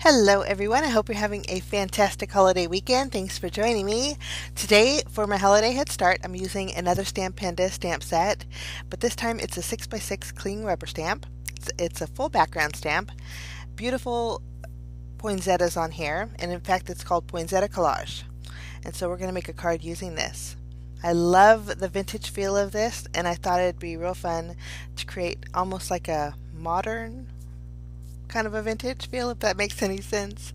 Hello everyone, I hope you're having a fantastic holiday weekend. Thanks for joining me. Today for my holiday head start, I'm using another Stampendous stamp set, but this time it's a 6x6 clean rubber stamp. It's a full background stamp. Beautiful poinsettias on here, and in fact it's called Poinsettia Collage. And so we're going to make a card using this. I love the vintage feel of this, and I thought it'd be real fun to create almost like a modern kind of a vintage feel, if that makes any sense.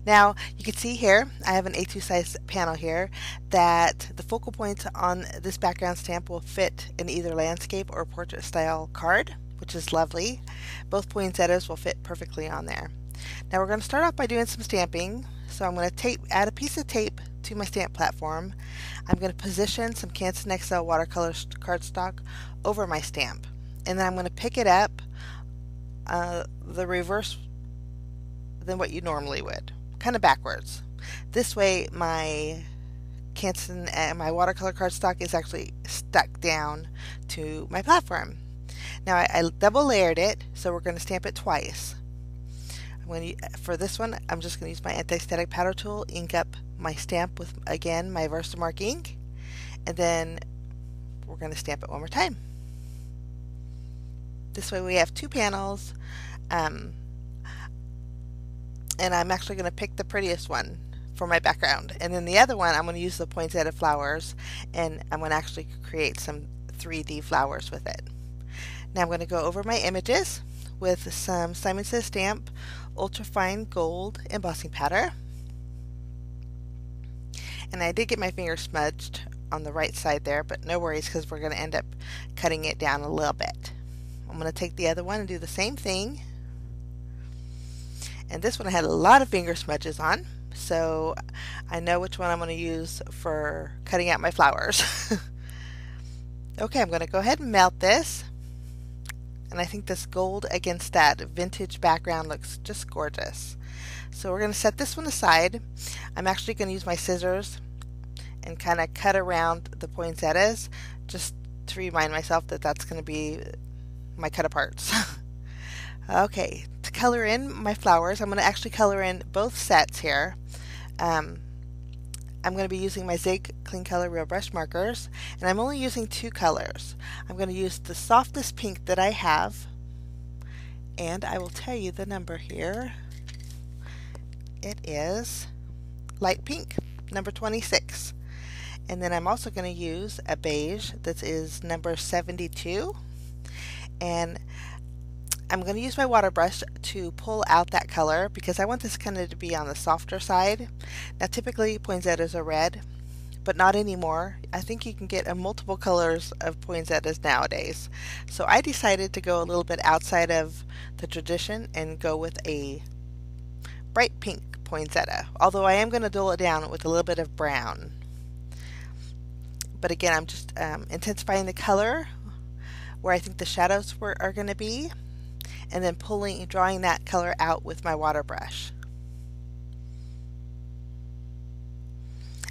Now you can see here I have an A2 size panel here that the focal points on this background stamp will fit in either landscape or portrait style card, which is lovely. Both poinsettias will fit perfectly on there. Now we're going to start off by doing some stamping. So I'm going to add a piece of tape to my stamp platform. I'm going to position some Canson XL Watercolor cardstock over my stamp, and then I'm going to pick it up the reverse than what you normally would, kind of backwards. This way my Canson and my watercolor cardstock is actually stuck down to my platform. Now I double layered it, so we're going to stamp it twice. For this one, I'm just going to use my anti-static powder tool, ink up my stamp with, again, my Versamark ink, and then we're going to stamp it one more time. This way we have two panels, and I'm actually going to pick the prettiest one for my background, and then the other one I'm going to use the poinsettia flowers, and I'm going to actually create some 3D flowers with it. Now I'm going to go over my images with some Simon Says Stamp ultrafine gold embossing powder, and I did get my finger smudged on the right side there, but no worries because we're going to end up cutting it down a little bit. I'm going to take the other one and do the same thing. And this one I had a lot of finger smudges on, so I know which one I'm going to use for cutting out my flowers. Okay, I'm going to go ahead and melt this. And I think this gold against that vintage background looks just gorgeous. So we're going to set this one aside. I'm actually going to use my scissors and kind of cut around the poinsettias just to remind myself that that's going to be my cut aparts. Okay, to color in my flowers, I'm going to actually color in both sets here. I'm going to be using my Zig Clean Color Real Brush markers, and I'm only using two colors. I'm going to use the softest pink that I have, and I will tell you the number here. It is light pink, number 26. And then I'm also going to use a beige that is number 72. And I'm going to use my water brush to pull out that color because I want this kind of to be on the softer side. Now typically poinsettias are red, but not anymore. I think you can get multiple colors of poinsettias nowadays. So I decided to go a little bit outside of the tradition and go with a bright pink poinsettia, although I am going to dull it down with a little bit of brown. But again, I'm just intensifying the color where I think the shadows are going to be, and then drawing that color out with my water brush.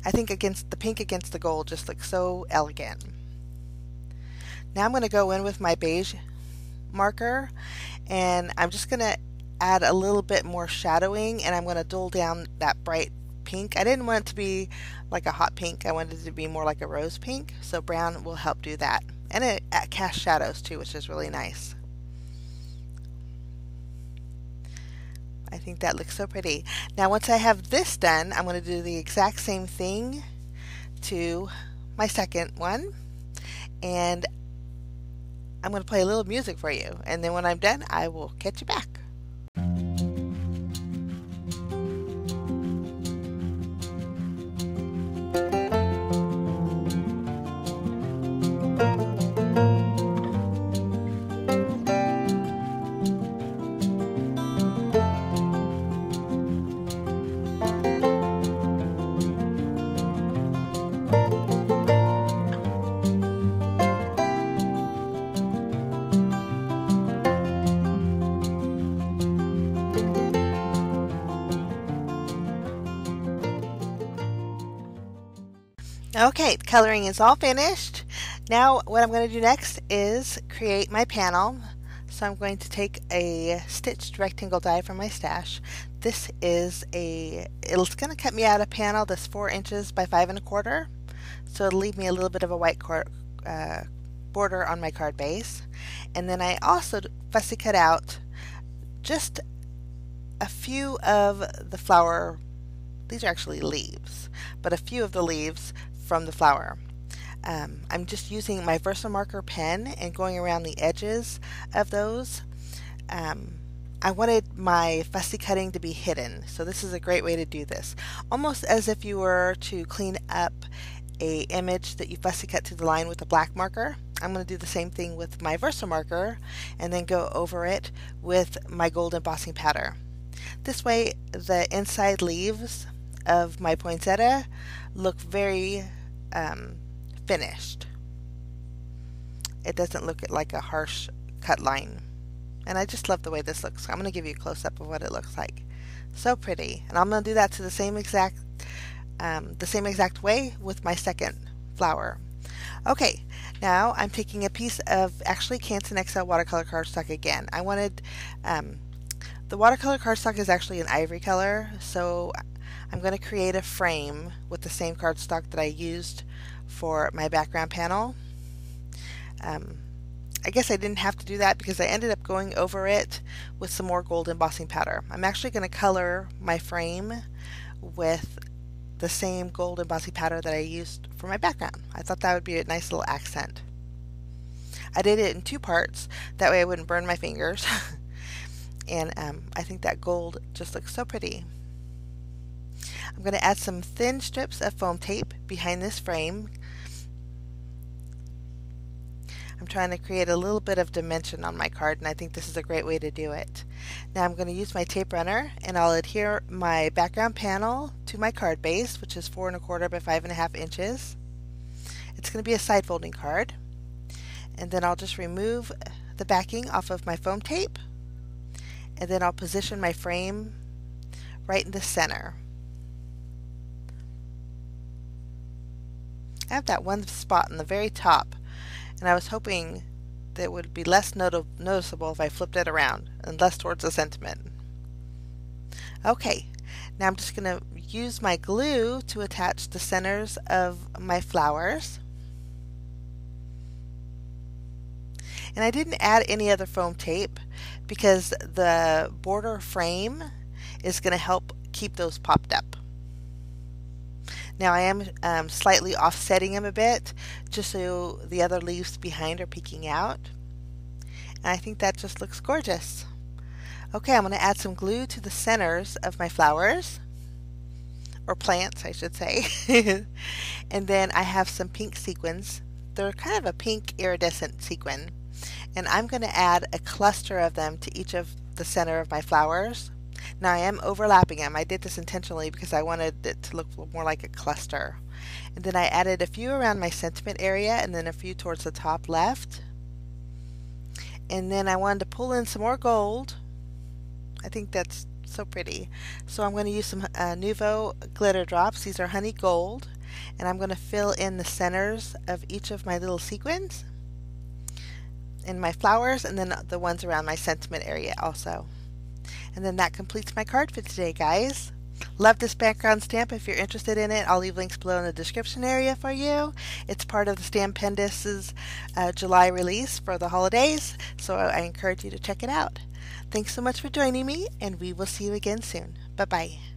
I think the pink against the gold just looks so elegant. Now I'm going to go in with my beige marker, and I'm just going to add a little bit more shadowing, and I'm going to dull down that bright pink. I didn't want it to be like a hot pink. I wanted it to be more like a rose pink, so brown will help do that. And it casts shadows too, which is really nice. I think that looks so pretty. Now once I have this done, I'm going to do the exact same thing to my second one, and I'm going to play a little music for you, and then when I'm done I will catch you back. Okay, coloring is all finished. Now what I'm going to do next is create my panel. So I'm going to take a stitched rectangle die from my stash. this is it's going to cut me out a panel that's 4 inches by 5 1/4, so it'll leave me a little bit of a white border on my card base. And then I also fussy cut out just a few of the flower. These are actually leaves, but a few of the leaves from the flower. I'm just using my Versamarker pen and going around the edges of those. I wanted my fussy cutting to be hidden, so this is a great way to do this. Almost as if you were to clean up a image that you fussy cut to the line with a black marker. I'm going to do the same thing with my Versamarker and then go over it with my gold embossing powder. This way the inside leaves of my poinsettia look very finished. It doesn't look like a harsh cut line. And I just love the way this looks. I'm going to give you a close-up of what it looks like. So pretty. And I'm going to do that to the same exact way with my second flower. Okay, now I'm taking a piece of actually Canson XL Watercolor cardstock again. I wanted, the watercolor cardstock is actually an ivory color, so I'm going to create a frame with the same cardstock that I used for my background panel. I guess I didn't have to do that because I ended up going over it with some more gold embossing powder. I'm actually going to color my frame with the same gold embossing powder that I used for my background. I thought that would be a nice little accent. I did it in 2 parts, that way I wouldn't burn my fingers. And I think that gold just looks so pretty. I'm going to add some thin strips of foam tape behind this frame. I'm trying to create a little bit of dimension on my card, and I think this is a great way to do it. Now I'm going to use my tape runner, and I'll adhere my background panel to my card base, which is 4 1/4 by 5 1/2 inches. It's going to be a side folding card. And then I'll just remove the backing off of my foam tape, and then I'll position my frame right in the center. I have that one spot in the very top, and I was hoping that it would be less noticeable if I flipped it around and less towards the sentiment. Okay, now I'm just going to use my glue to attach the centers of my flowers. And I didn't add any other foam tape because the border frame is going to help keep those popped up. Now I am slightly offsetting them a bit just so the other leaves behind are peeking out. And I think that just looks gorgeous. Okay, I'm going to add some glue to the centers of my flowers, or plants I should say. And then I have some pink sequins. They're kind of a pink iridescent sequin. And I'm going to add a cluster of them to each of the center of my flowers. Now I am overlapping them. I did this intentionally because I wanted it to look more like a cluster. And then I added a few around my sentiment area and then a few towards the top left. And then I wanted to pull in some more gold. I think that's so pretty. So I'm going to use some Nuvo glitter drops. These are honey gold. And I'm going to fill in the centers of each of my little sequins in my flowers, and then the ones around my sentiment area also. And then that completes my card for today, guys. Love this background stamp. If you're interested in it, I'll leave links below in the description area for you. It's part of the Stampendous' July release for the holidays, so I encourage you to check it out. Thanks so much for joining me, and we will see you again soon. Bye-bye.